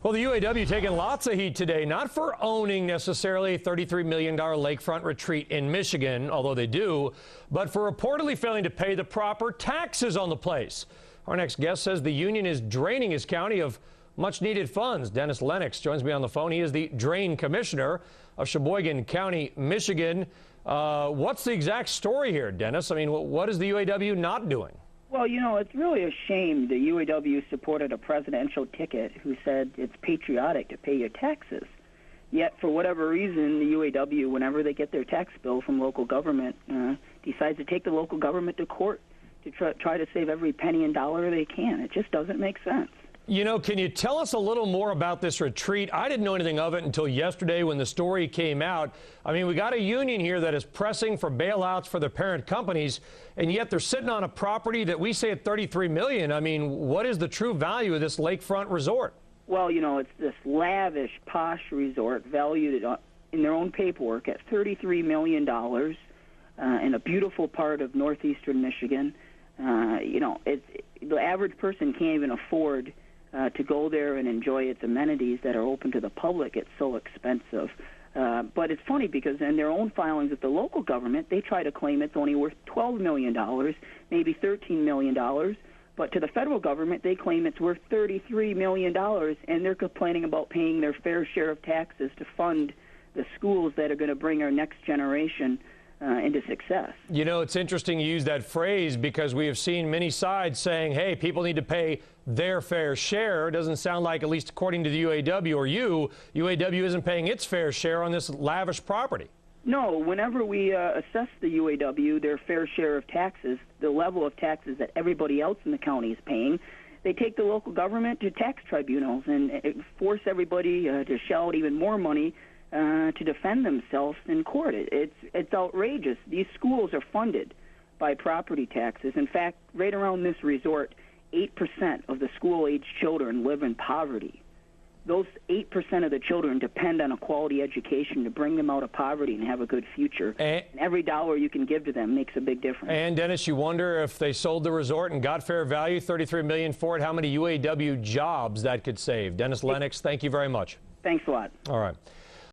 Well, the UAW taking lots of heat today, not for owning necessarily a $33 million lakefront retreat in Michigan, although they do, but for reportedly failing to pay the proper taxes on the place. Our next guest says the union is draining his county of much-needed funds. Dennis Lennox joins me on the phone. He is the drain commissioner of Sheboygan County, Michigan. What's the exact story here, Dennis? I mean, what is the UAW not doing? Well, you know, it's really a shame the UAW supported a presidential ticket who said it's patriotic to pay your taxes. Yet, for whatever reason, the UAW, whenever they get their tax bill from local government, decides to take the local government to court to try to save every penny and dollar they can. It just doesn't make sense. You know, can you tell us a little more about this retreat? I didn't know anything of it until yesterday when the story came out. I mean, we got a union here that is pressing for bailouts for their parent companies, and yet they're sitting on a property that we say at $33 million. I mean, what is the true value of this lakefront resort? Well, you know, it's this lavish, posh resort valued in their own paperwork at $33 million in a beautiful part of northeastern Michigan. You know, the average person can't even afford to go there and enjoy its amenities that are open to the public. It's so expensive. But it's funny because in their own filings with the local government, they try to claim it's only worth $12 million, maybe $13 million. But to the federal government, they claim it's worth $33 million, and they're complaining about paying their fair share of taxes to fund the schools that are going to bring our next generation into success. You know, it's interesting you use that phrase because we have seen many sides saying, hey, people need to pay their fair share. It doesn't sound like, at least according to the UAW or UAW isn't paying its fair share on this lavish property. No, whenever we assess the UAW their fair share of taxes, the level of taxes that everybody else in the county is paying, they take the local government to tax tribunals and force everybody to shell out even more money to defend themselves in court. It's outrageous. These schools are funded by property taxes. In fact, right around this resort, 8% of the school-age children live in poverty. Those 8% of the children depend on a quality education to bring them out of poverty and have a good future. And every dollar you can give to them makes a big difference. And, Dennis, you wonder if they sold the resort and got fair value, $33 million for it, how many UAW jobs that could save. Dennis Lennox, thank you very much. Thanks a lot. All right.